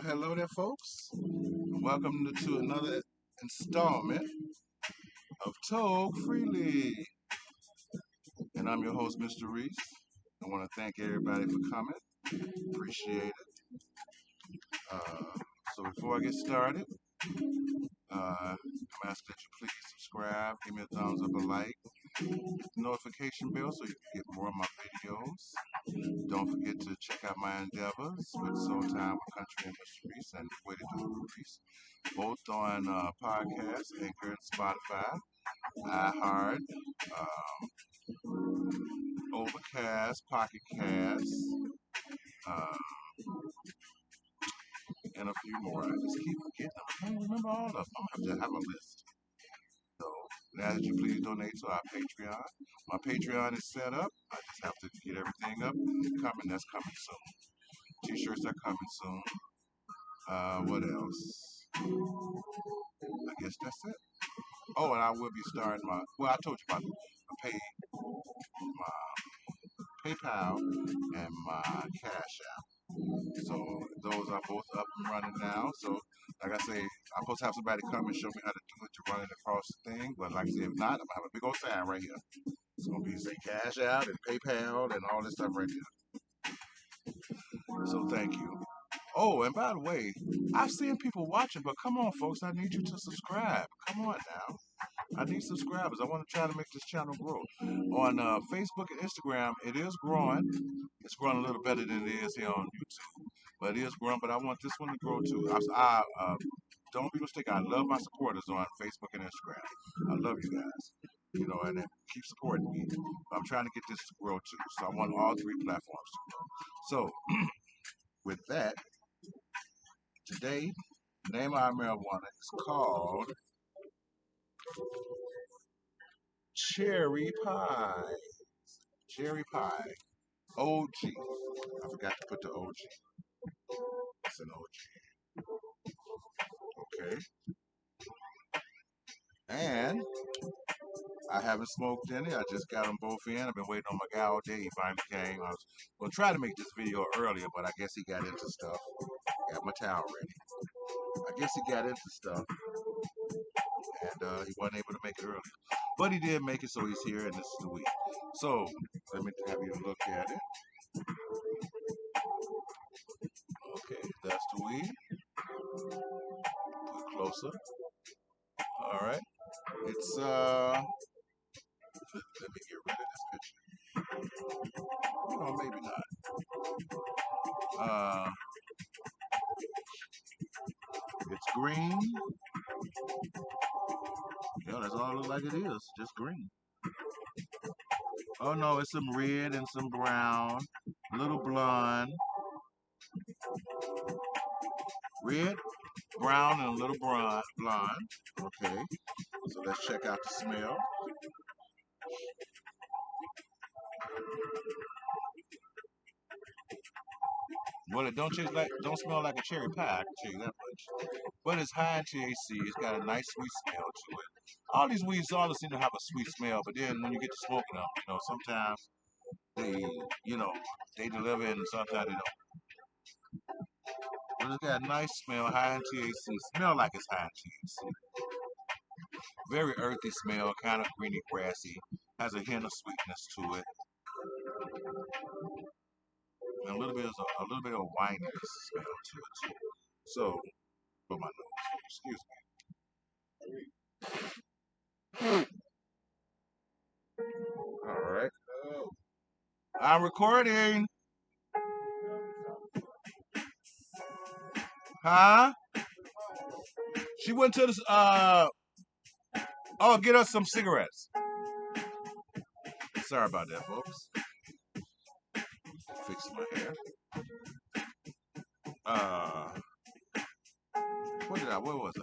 Hello there, folks. Welcome to another installment of Toke Freely. And I'm your host, Mr. Reese. I want to thank everybody for coming. Appreciate it. So before I get started, I'm asking that you please subscribe, give me a thumbs up, a like, hit the notification bell so you can get more of my videos. Don't forget to check out my endeavors with Soul Time, Country, and Mr. Reese, and Way to Do it with Reese, both on podcasts, Anchor, and Spotify, iHeart, Overcast, Pocket Cast, uh, and a few more. I just keep forgetting them. I can't remember all of them. I'm going to have a list. So, now that you please donate to our Patreon. My Patreon is set up. I just have to get everything up and coming. That's coming soon. T-shirts are coming soon. What else? I guess that's it. Oh, and I will be starting well, I told you about my PayPal and my Cash App. So those are both up and running now. So like I say, I'm supposed to have somebody come and show me how to do it to run it across the thing. But like I said, if not, I'm gonna have a big old sign right here. It's gonna be say Cash Out and PayPal and all this stuff right here. So thank you. Oh, and by the way, I've seen people watching, but come on, folks, I need you to subscribe. Come on now. I need subscribers. I want to try to make this channel grow. On Facebook and Instagram, it is growing. It's growing a little better than it is here on YouTube. But it is growing, but I want this one to grow too. Don't be mistaken, I love my supporters on Facebook and Instagram. I love you guys. You know, and keep supporting me. I'm trying to get this to grow too. So I want all three platforms to grow. So, with that, today, the name of our marijuana is called Cherry Pie. Cherry Pie. OG. I forgot to put the OG. It's an OG. Okay. And I haven't smoked any. I just got them both in. I've been waiting on my guy all day. He finally came. I was going to try to make this video earlier, but I guess he got into stuff. Got my towel ready. I guess he got into stuff, and he wasn't able to make it earlier. But he did make it, so he's here, and this is the week. So, let me have you look at it. Okay, that's the weed. Put closer. All right. It's, let me get rid of this picture. Oh, maybe not. Uh, it's green. Yeah, that's all it looks like it is. Just green. Oh no, it's some red and some brown. A little blonde. Red, brown, and a little blonde. Okay. So let's check out the smell. Well, it don't smell like a cherry pie, I can tell you that much. But it's high in THC. It's got a nice sweet smell to it. All these weeds all seem to have a sweet smell, but then when you get to smoking them, sometimes they, you know, they deliver and sometimes they don't. But it's got a nice smell, high in THC. Smell like it's high in THC. Very earthy smell, kind of greeny grassy. Has a hint of sweetness to it, and a little bit of wineiness smell to it too. So, put my nose. Excuse me. All right. I'm recording. Huh? She went to the Oh, get us some cigarettes. Sorry about that, folks. Fix my hair. Where was I?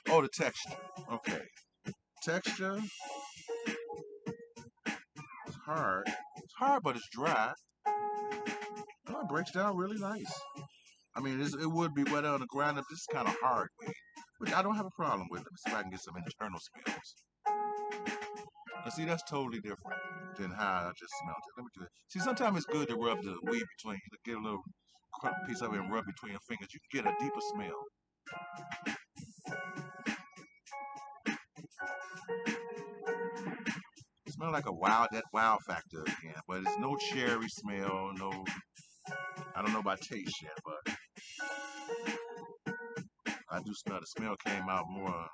Oh, the texture. Okay. Texture. It's hard. It's hard, but it's dry. Oh, it breaks down really nice. I mean, it would be wetter on the ground, but this is kind of hard, which I don't have a problem with. Let me see if I can get some internal smells. Now, see, that's totally different than how I just smelled it. Let me do it. See, sometimes it's good to rub the weed between you to get a little cut a piece of it and rub between your fingers, you can get a deeper smell. It smells like that wow factor again, but it's no cherry smell, no, I don't know about taste yet, but I do smell the smell came out more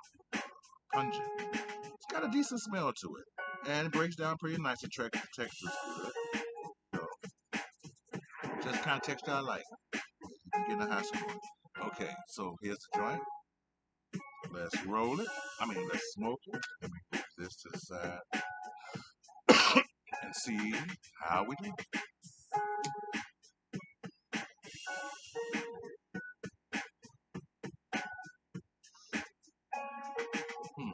pungent. It's got a decent smell to it, and it breaks down pretty nice. The texture's good. So, just the kind of texture I like. You can get in a high school. Okay, so here's the joint. Let's roll it. Let's smoke it. Let me move this to the side and see how we do. Hmm.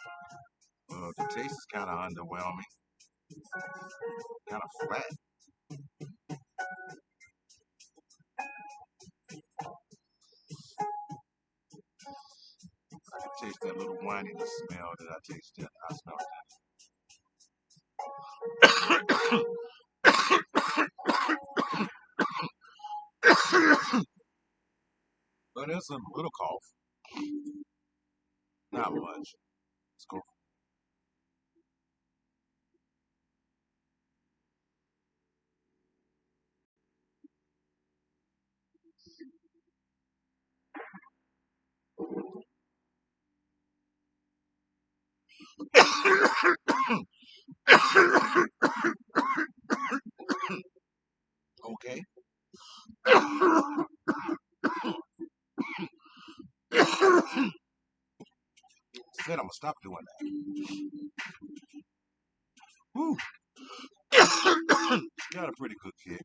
Well, the taste is kind of underwhelming, kind of flat. I can taste that little wininess smell that I tasted. I smelled that. But there's a little cough. Not much. Let's go. Okay. Said I'm gonna stop doing that. Woo. Got a pretty good kick.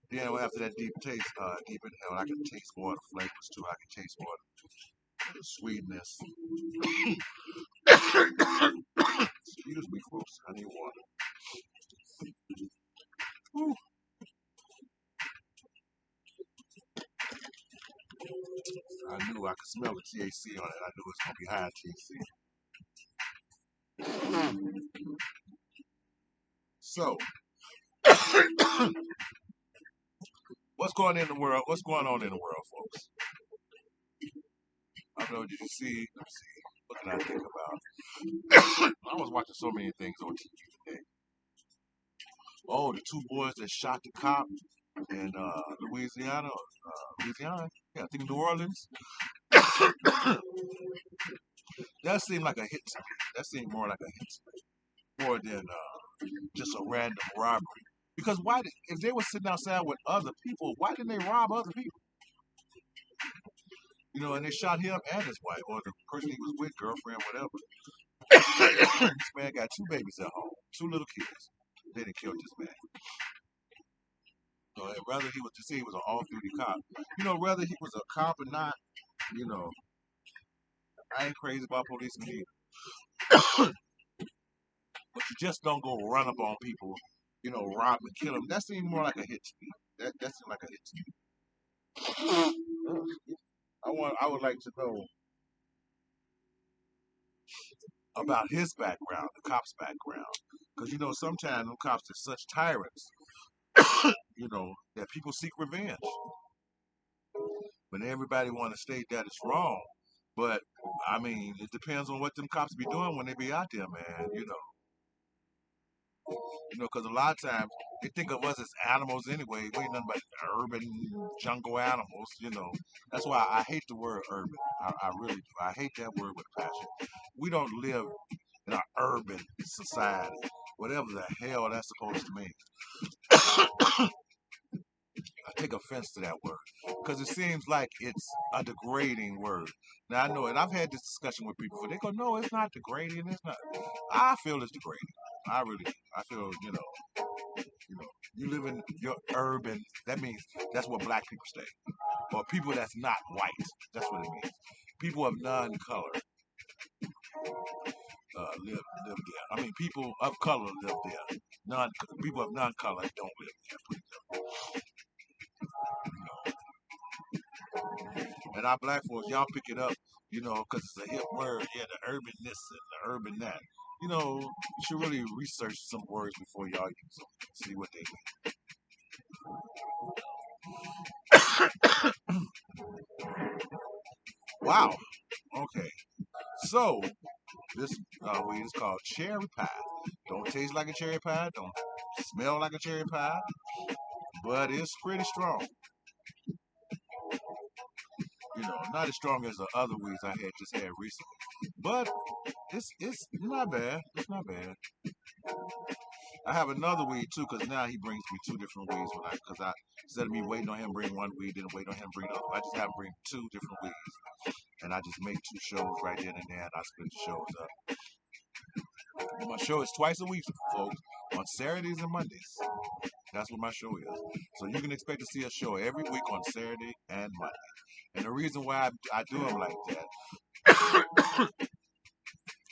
Then after that deep taste, deep inhale, I can taste more of the flavors too. I can taste more of the sweetness. Excuse me, folks. I need water. Woo. I knew I could smell the THC on it. I knew it was gonna be high THC. So, what's going in the world? What's going on in the world, folks? I don't know. Did you see? Let me see. What can I think about? I was watching so many things on TV today. Oh, the two boys that shot the cop in Louisiana. Louisiana? Yeah, I think New Orleans. That seemed like a hit to me. That seemed more like a hit to me, more than just a random robbery. Because if they were sitting outside with other people, why didn't they rob other people? And they shot him and his wife, or the person he was with, girlfriend, whatever. This man got two babies at home, two little kids. They didn't kill this man. Whether he was to see he was an off-duty cop, whether he was a cop or not, you know, I ain't crazy about policemen either. But you just don't go run up on people, rob and kill them. That seemed more like a hit to me. That seemed like a hit to me. I would like to know about his background, the cop's background, because sometimes them cops are such tyrants, that people seek revenge. But everybody want to state that it's wrong. But it depends on what them cops be doing when they be out there, man. Because a lot of times they think of us as animals anyway. We ain't nothing but urban jungle animals. That's why I hate the word urban. I really do. I hate that word with passion. We don't live in an urban society, whatever the hell that's supposed to mean. I take offense to that word because it seems like it's a degrading word. Now I know, and I've had this discussion with people. They go, "No, it's not degrading. It's not." I feel it's degrading. I really do. I feel, you live in your urban. That means that's where black people stay, or people that's not white. That's what it means. People of non-color live there. People of color live there. Non people of non-color don't live there. And our black folks, y'all pick it up, because it's a hip word. Yeah, the urban this and the urban that. You should really research some words before y'all use them. See what they mean. Wow. Okay. So this weed is called cherry pie. Don't taste like a cherry pie. Don't smell like a cherry pie. But it's pretty strong. Not as strong as the other weeds I had just had recently. But it's not bad. It's not bad. I have another weed too, because now he brings me two different weeds because I instead of me waiting on him bring one weed, then wait on him bring the other, I just have him bring two different weeds, and I just make two shows right then and there, and I split the shows up. And my show is twice a week, folks, on Saturdays and Mondays. That's what my show is. So you can expect to see a show every week on Saturday and Monday. And the reason why I do them like that,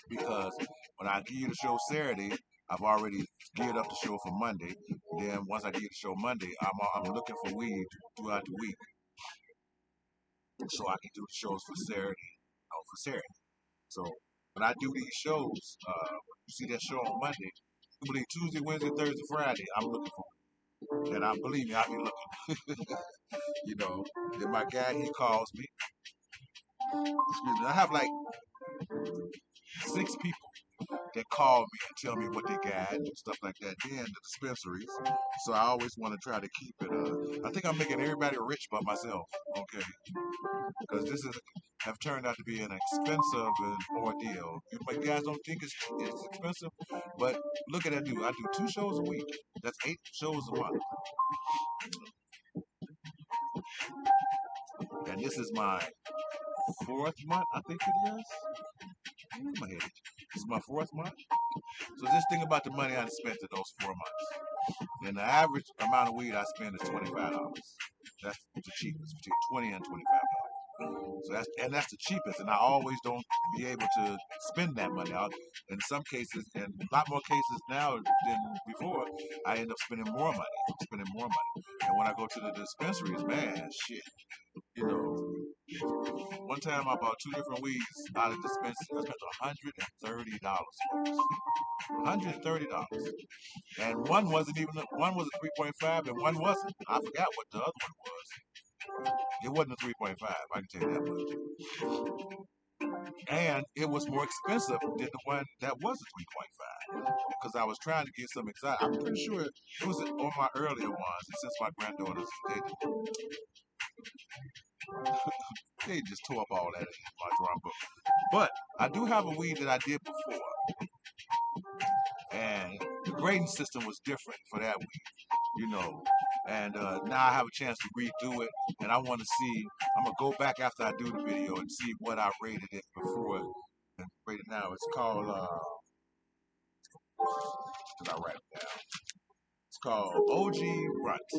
because when I give you the show Saturday, I've already geared up the show for Monday. Then once I get the show Monday, I'm looking for weed throughout the week, so I can do the shows for Saturday, for Saturday. So when I do these shows, you see that show on Monday. You believe Tuesday, Wednesday, Thursday, Friday, I'm looking for, and I believe me, I be looking. Then my guy he calls me. Excuse me. I have like 6 people that call me and tell me what they got and stuff like that. Then the dispensaries. So I always want to try to keep it. I think I'm making everybody rich but myself. Okay, because this is have turned out to be an expensive ordeal. You guys don't think it's expensive, but look at that dude. I do 2 shows a week. That's 8 shows a month, and this is my 4th month. I think it is. My head. This is my 4th month. So just think about the money I spent in those 4 months. And the average amount of weed I spend is $25. That's the cheapest, between 20 and $25. So that's the cheapest, and I always don't be able to spend that money. In some cases, in a lot more cases now than before, I end up spending more money. And when I go to the dispensaries, man, shit, you know, one time I bought 2 different weeds out of the dispensary. I spent $130. $130. And one was a 3.5 and one wasn't. I forgot what the other one was. It wasn't a 3.5, I can tell you that much. And it was more expensive than the one that was a 3.5. Because I was trying to get some exotic. I'm pretty sure it was on my earlier ones. And since my granddaughters, they just tore up all that in my drawing book. But I do have a weed that I did before. And the grading system was different for that week, And now I have a chance to redo it, and I want to see. I'm gonna go back after I do the video and see what I rated it before and rate it now. It's called. Did I write it down? It's called OG Runt.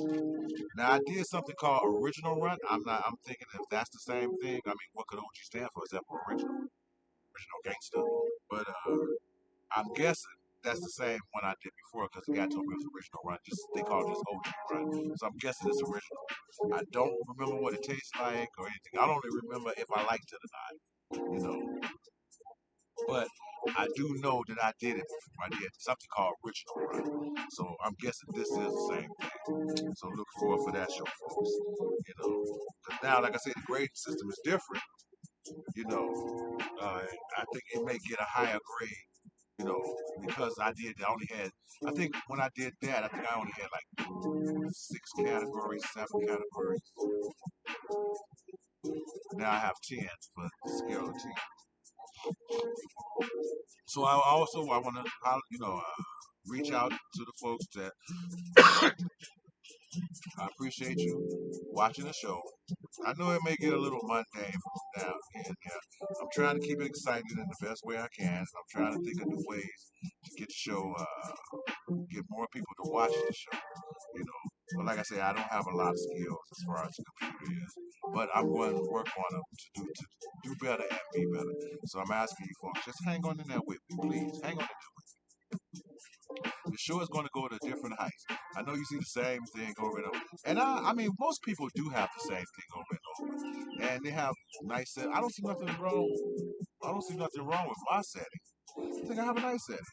Now I did something called Original Runt. I'm not. I'm thinking if that's the same thing. I mean, what could OG stand for? Is that for original? Original gangster. But I'm guessing that's the same one I did before because the guy told me it was original run. Just they call this OG run, so I'm guessing it's original. I don't remember what it tastes like or anything. I don't even remember if I liked it or not. But I do know that I did it before. I did something called original run, so I'm guessing this is the same thing. So look forward for that show, folks. Because now, like I said, the grading system is different. I think it may get a higher grade because I only had, I think when I did that, I think I only had like 6 categories, 7 categories. Now I have 10 for the scale of 10. So I want to, reach out to the folks that I appreciate you watching the show. I know it may get a little mundane from now and there. I'm trying to keep it exciting in the best way I can. I'm trying to think of new ways to get the show, get more people to watch the show. But like I said, I don't have a lot of skills as far as the computer is. But I'm going to work on them to do better and be better. So I'm asking you folks, just hang on in there with me, please. Hang on in there with me. The show is going to go to different heights. I know you see the same thing over and over. And I mean, most people do have the same thing over and over. And they have nice set. I don't see nothing wrong. I don't see nothing wrong with my setting. I think I have a nice setting.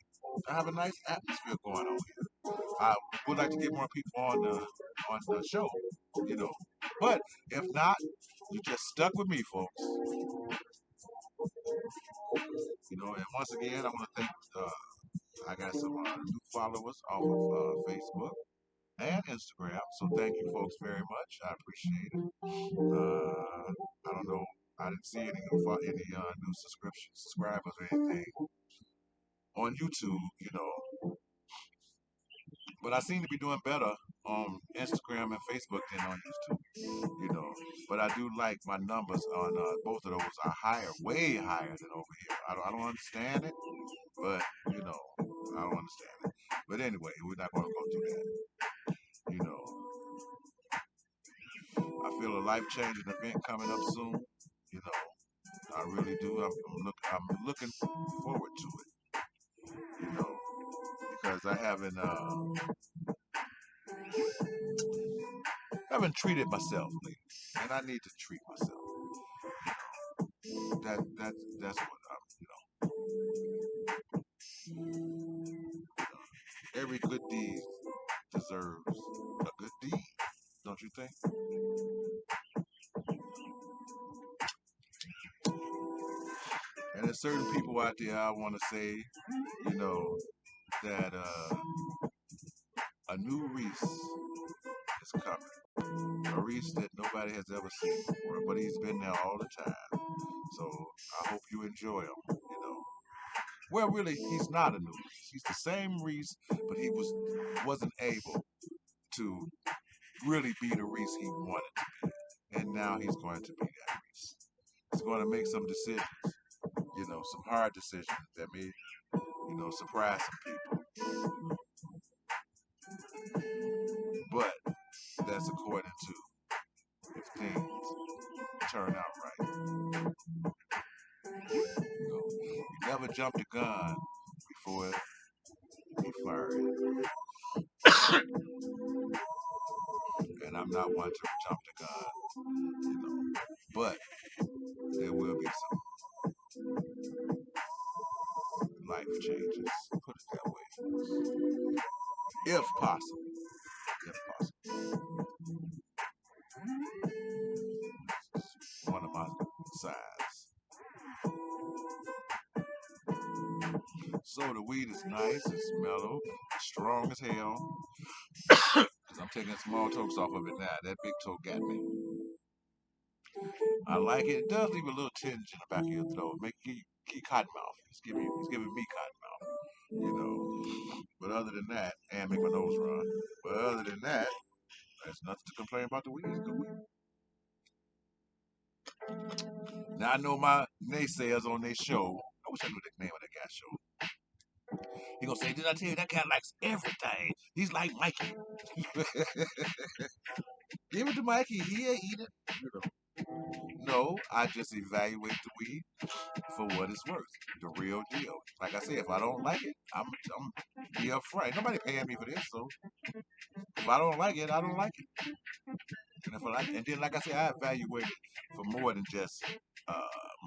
I have a nice atmosphere going on here. I would like to get more people on the show, you know. But if not, you just stuck with me, folks. And once again, I want to thank. I got some new followers off of Facebook and Instagram. So thank you, folks, very much. I appreciate it. I don't know. I didn't see any new subscribers or anything on YouTube. But I seem to be doing better on Instagram and Facebook than on YouTube. But I do like my numbers on both of those are higher, way higher than over here. I don't understand it, but I don't understand it. But anyway, we're not going to go through that. You know, I feel a life-changing event coming up soon. You know, I really do. I'm looking forward to it. Because I haven't treated myself lately, and I need to treat myself. That's what every good deed deserves a good deed, don't you think? And there's certain people out there I want to say, you know, that a new Reese is coming. A Reese that nobody has ever seen before, but he's been there all the time. So I hope you enjoy him. Well, really, he's not a new Reese. He's the same Reese, but he wasn't able to really be the Reese he wanted to be. And now he's going to be that Reese. He's going to make some decisions, some hard decisions that may, surprise some people. But that's according to if things turn out right. You never jump the gun before it be fired. And I'm not one to jump the gun, but there will be some life changes. Put it that way. If possible. If possible. One of my sides. So the weed is nice, it's mellow, strong as hell. Cause I'm taking small tokes off of it now. That big toke got me. I like it. It does leave a little tinge in the back of your throat. Make you keep cotton mouth. It's giving me cotton mouth. But other than that, and make my nose run. But other than that, there's nothing to complain about the weed. It's good weed. Now I know my naysayers on their show. I wish I knew the name of that guy's show. He gonna say, "Did I tell you that guy likes everything? He's like Mikey." Give it to Mikey. He'll eat it. No, I just evaluate the weed for what it's worth. The real deal. Like I said, if I don't like it, I'm be upfront. Nobody paying me for this, so if I don't like it, I don't like it. And if I like, and then like I said, I evaluate it for more than just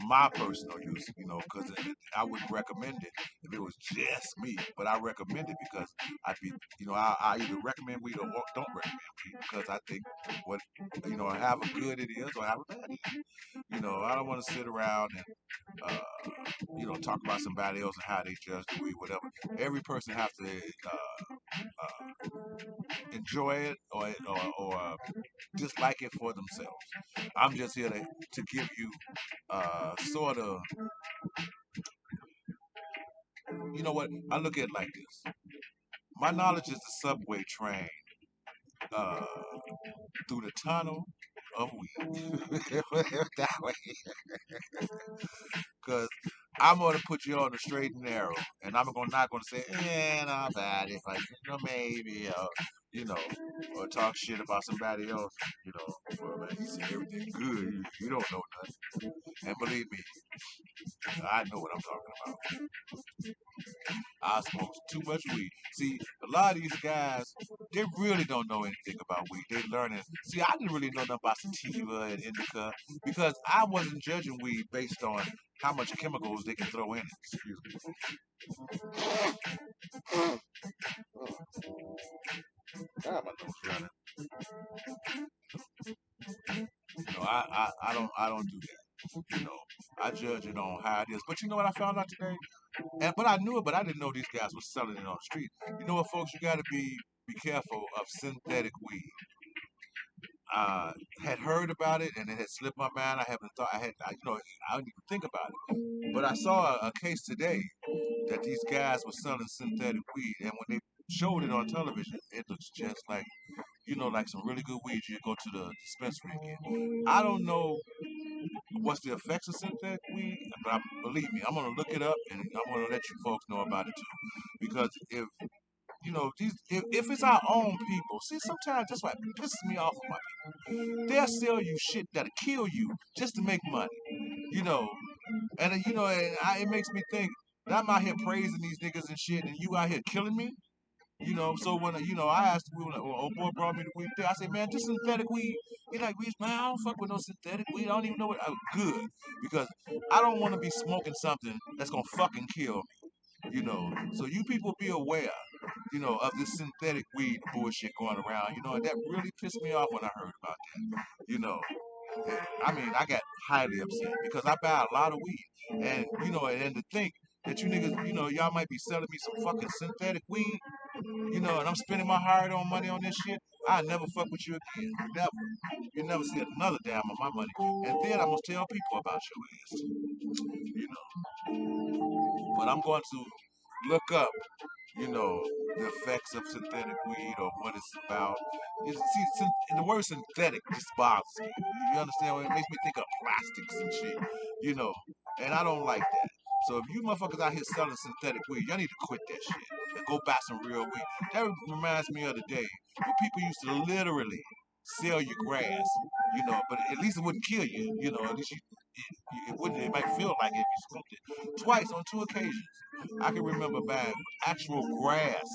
my personal use, because I wouldn't recommend it if it was just me. But I recommend it because I'd be, I either recommend weed or don't recommend weed because I think what, however good it is or however bad it is. I don't want to sit around and talk about somebody else and how they judge the weed, whatever. Every person has to enjoy it or dislike it for themselves. I'm just here to give you sort of, what I look at it like this. My knowledge is the subway train uh, through the tunnel of weed. That way, because I'm going to put you on the straight and narrow, and I'm not going to say, not bad if I, maybe, you know, or talk shit about somebody else, well, man, he said everything good. You don't know nothing. And believe me, I know what I'm talking about. I smoke too much weed. See, a lot of these guys, they really don't know anything about weed. They learning. See, I didn't really know nothing about sativa and indica because I wasn't judging weed based on how much chemicals they can throw in it. Excuse me. God, my nose running. I don't do that. I judge it on how it is. But you know what I found out today? But I knew it, but I didn't know these guys were selling it on the street. You know what, folks? You got to be careful of synthetic weed. I had heard about it and it had slipped my mind. I haven't thought I didn't even think about it. But I saw a case today that these guys were selling synthetic weed, and when they showed it on television, it looks just like like some really good weed. You go to the dispensary again. I don't know what's the effects of synthetic weed, but believe me, I'm gonna look it up and I'm gonna let you folks know about it too. Because if if it's our own people, see, sometimes that's why it pisses me off with my people. They'll sell you shit that'll kill you just to make money, you know. It makes me think that I'm out here praising these niggas and shit, and you out here killing me. So when I asked the when old boy brought me the weed there, I said, man, this synthetic weed. He like, man, I don't fuck with no synthetic weed. I don't even know what. Good, because I don't want to be smoking something that's gonna fucking kill me. So you people be aware, of this synthetic weed bullshit going around. And that really pissed me off when I heard about that. I mean, I got highly upset because I buy a lot of weed, and to think that you niggas, y'all might be selling me some fucking synthetic weed, and I'm spending my hard-earned money on this shit. I never fuck with you again. Never. You never see another damn of my money. And then I'm gonna tell people about your ass. You know. But I'm going to look up, the effects of synthetic weed or what it's about. The word synthetic just bothers me. You understand what it makes me think of plastics and shit, you know, and I don't like that. So if you motherfuckers out here selling synthetic weed, y'all need to quit that shit and go buy some real weed. That reminds me of the day when people used to literally sell you grass, but at least it wouldn't kill you, at least it wouldn't. It might feel like it if you smoked it. Twice on two occasions, I can remember buying actual grass.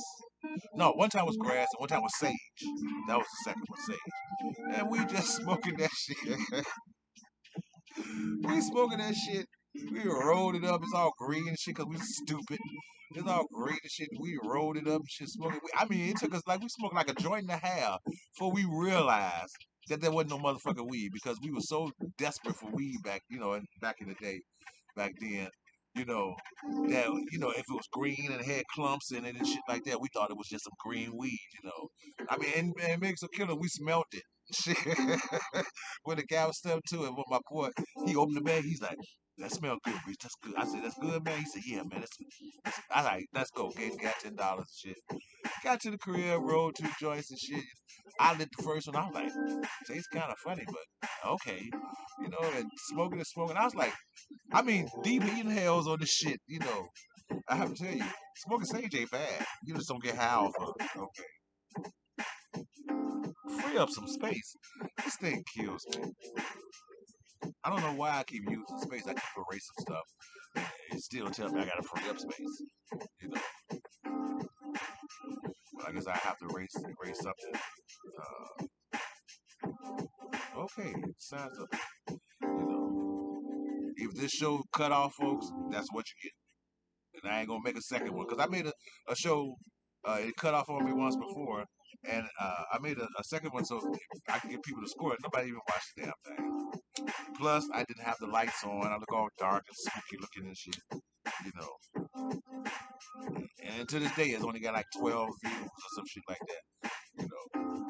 No, one time was grass and one time was sage. That was the second one, sage. And we just smoking that shit. We smoking that shit. We rolled it up. It's all green and shit because we stupid. It's all green and shit. We rolled it up and shit smoking. I mean, it took us like we smoked like a joint and a half before we realized that there wasn't no motherfucking weed because we were so desperate for weed back in the day, back then. You know that if it was green and had clumps in it and shit like that, we thought it was just some green weed. I mean, and it makes a killer. We smelt it. Shit. When the guy was stepping to it, with my boy, he opened the bag. He's like, "That smell good, Reese. That's good." I said, "That's good, man." He said, "Yeah, man. That's good." I like, "Let's go." Got $10 and shit. Got to the crib, rolled two joints and shit. I lit the first one. I was like, "Tastes kind of funny, but okay." And smoking and smoking. I was like, I mean, deep inhales on this shit. I have to tell you, smoking sage ain't bad. You just don't get high off of it. Okay, free up some space. This thing kills me. I don't know why I keep using space. I keep erasing stuff. It still tells me I gotta free up space. You know, but I guess I have to erase something. Okay, signs up. If this show cut off, folks, that's what you get. And I ain't gonna make a second one because I made a show. It cut off on me once before, and I made a second one so I could get people to score it. Nobody even watched the damn thing. Plus, I didn't have the lights on. I look all dark and spooky looking and shit. You know. And to this day, it's only got like 12 views or some shit like that. You know.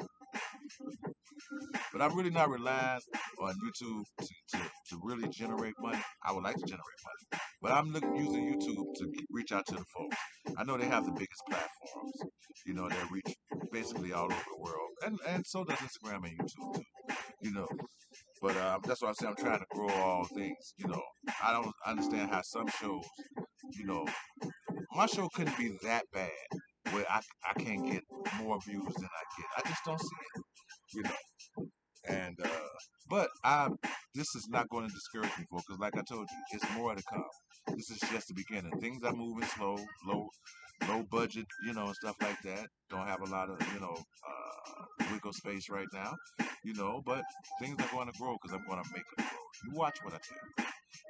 But I'm really not relying on YouTube to really generate money. I would like to generate money, but I'm using YouTube to reach out to the folks. I know they have the biggest platforms. They reach basically all over the world, and so does Instagram and YouTube too. You know, but that's why I say I'm trying to grow all things. I don't understand how some shows, you know, my show couldn't be that bad where I can't get more views than I get. I just don't see it. You know. And but this is not going to discourage me, folks, because like I told you, it's more to come. This is just the beginning. Things are moving slow, low budget, and stuff like that. Don't have a lot of wiggle space right now, but things are going to grow because I'm going to make them grow. You watch what I tell you,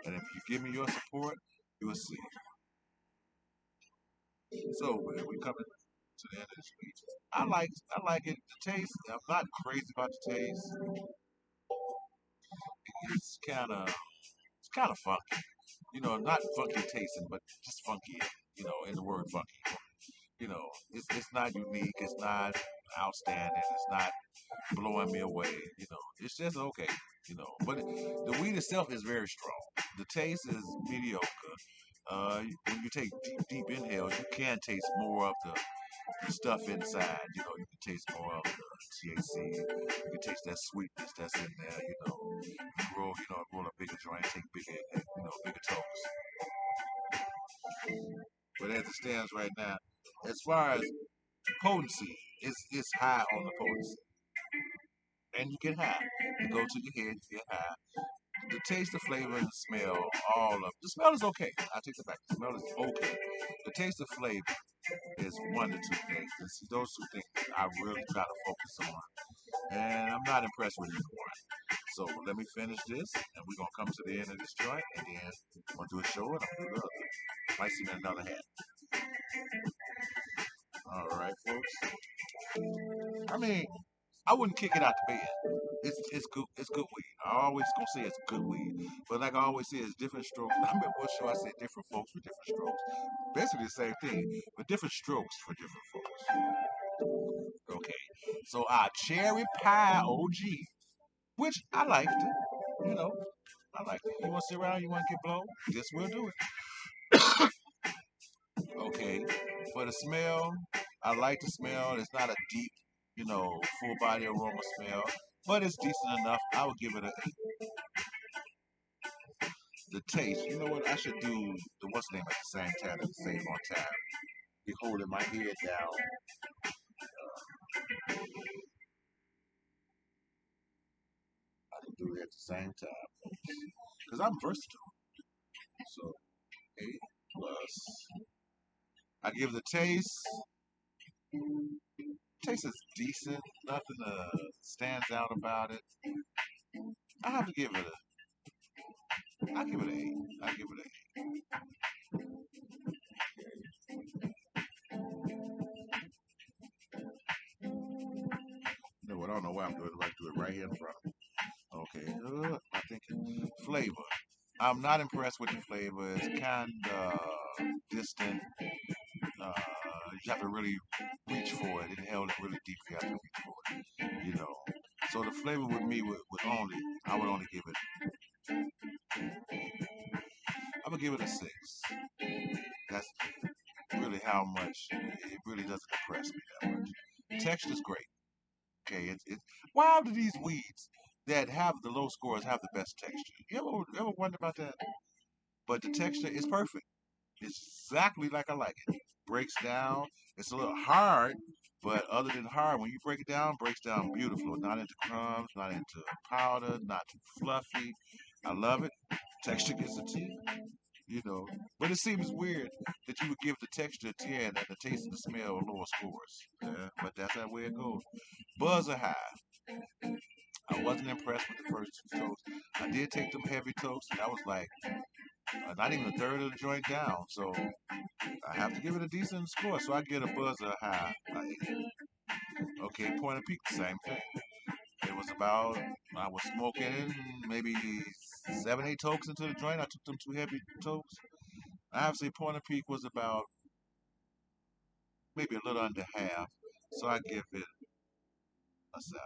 and if you give me your support, you will see. So we coming to the end of the speech. I like it. The taste. I'm not crazy about the taste. it's kind of funky. Not funky tasting, but just funky. In the word funky. It's not unique. It's not outstanding. It's not blowing me away. It's just okay. But the weed itself is very strong. The taste is mediocre. When you take deep inhales, you can taste more of the stuff inside. You can taste more of the THC. You can taste that sweetness that's in there. Roll a bigger joint, take bigger toes. But as it stands right now, as far as potency, it's high on the potency, and you get high. You go to your head, you get high. The taste, the flavor, and the smell, all of the smell is okay. I take it back. The smell is okay. The taste, the flavor is one to two things. It's those two things I really try to focus on, and I'm not impressed with either one. So let me finish this, and we're gonna come to the end of this joint, and then I'm gonna do a show, and I'm gonna do the other. Might see me in another hat. All right, folks. I mean, I wouldn't kick it out the bed. It's good. It's good weed. I always gonna say it's good weed, but like I always say, it's different strokes. I remember what show I said different folks for different strokes. Basically the same thing, but different strokes for different folks. Okay, so our cherry pie OG, which I liked it. I liked it. You want to sit around? You want to get blown? This will do it. Okay, for the smell, I like the smell. It's not a deep, full body aroma smell, but it's decent enough. I would give it a the taste. You know what? I should do the what's name at the same time at the same on time. Be holding my head down. I can do it at the same time because I'm versatile. So 8 plus. I give the taste. Taste is decent. Nothing stands out about it. I have to give it a. I give it an 8. I give it an 8. You know what? I don't know why I'm doing it. I do it right here in front. Okay. I think flavor. I'm not impressed with the flavor. It's kind of distant. You have to really reach for it. It held it really deep. You have to reach for it. So the flavor with me I would only give it. I would give it a 6. That's really how much. It really doesn't impress me that much. Texture's great. Okay. It's why do these weeds that have the low scores have the best texture? You ever wonder about that? But the texture is perfect. It's exactly like I like it. Breaks down. It's a little hard, but other than hard, when you breaks down beautiful. Not into crumbs, not into powder, not too fluffy. I love it. Texture gets a T, you know. But it seems weird that you would give the texture a 10 and the taste and the smell lower scores. Yeah, but that's that way it goes. Buzz are high. I wasn't impressed with the first two toasts. I did take them heavy toasts, and that was like not even a third of the joint down. So I have to give it a decent score, so I get a buzzer high. Okay, Point of Peak, same thing. It was about I was smoking maybe 7, 8 tokes into the joint. I took them 2 heavy tokes. I have to say Point of Peak was about maybe a little under half, so I give it a 7.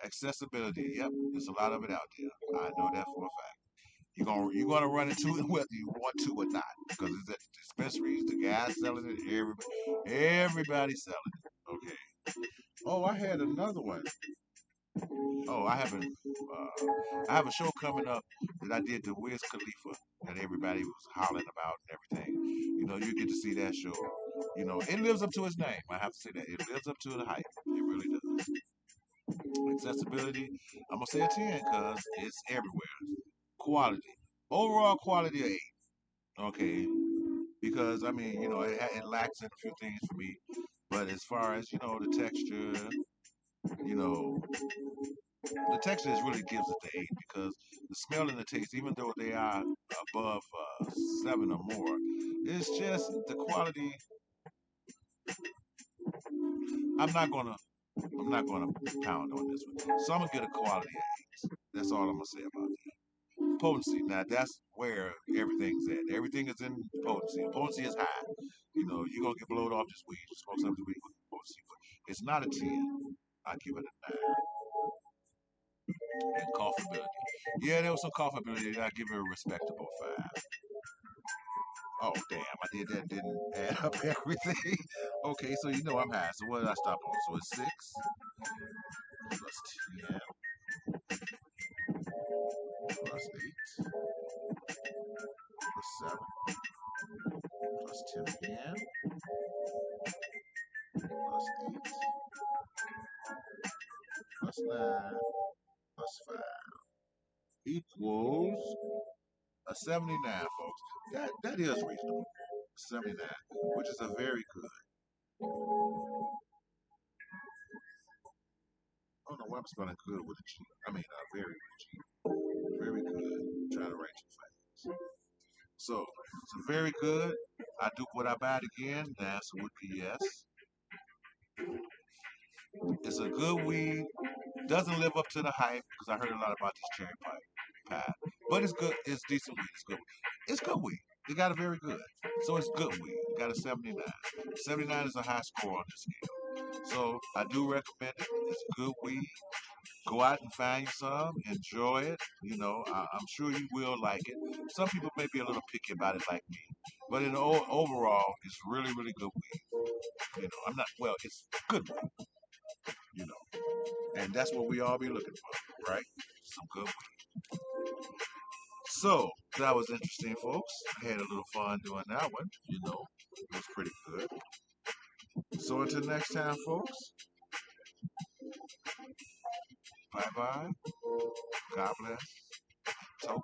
Accessibility, yep, there's a lot of it out there. I know that for a fact. You're gonna run into it whether you want to or not, because it's at the dispensaries, the guys selling it, everybody's selling it. Okay. Oh, I had another one. Oh, I have a show coming up that I did the Wiz Khalifa that everybody was hollering about and everything. You get to see that show. It lives up to its name. I have to say that it lives up to the hype. It really does. Accessibility. I'm gonna say a 10 because it's everywhere. Quality. Overall quality of 8. Okay. Because I mean, it lacks in a few things for me. But as far as the texture, you know, the texture is really gives it the 8 because the smell and the taste, even though they are above 7 or more, it's just the quality. I'm not gonna, I'm not gonna pound on this one. So I'm gonna get a quality 8. That's all I'm gonna say about that. Potency. Now that's where everything's at. Everything is in potency. Potency is high. You know, you're gonna get blowed off this weed. You smoke something weed with potency, but it's not a 10. I give it a 9. And comfortability. Yeah, there was some comfortability. I give it a respectable 5. Oh damn, I did that. Didn't add up everything. Okay, so you know I'm high. So what did I stop on? So it's 6 plus 10 plus 8 plus 7 plus 10 again plus 8 plus 9 plus 5 equals a 79, folks. That is reasonable. 79, which is a very good. I don't know why I'm spelling good with a G. I mean, very with a G. Very good. Trying to write too fast. So, it's very good. I do what I buy it again. The answer would be yes. It's a good weed. Doesn't live up to the hype because I heard a lot about this cherry pie. But it's good. It's decent weed. It's good. It's good weed. They got a very good. So it's good weed. It got a 79. 79 is a high score on this scale. So I do recommend it. It's good weed. Go out and find you some. Enjoy it. You know, I'm sure you will like it. Some people may be a little picky about it like me. But overall, it's really, really good weed. You know, I'm not, well, it's good weed, you know. And that's what we all be looking for, right? Some good weed. So, that was interesting, folks. Had a little fun doing that one, you know. It was pretty good. So, until next time, folks, bye bye. God bless. Toke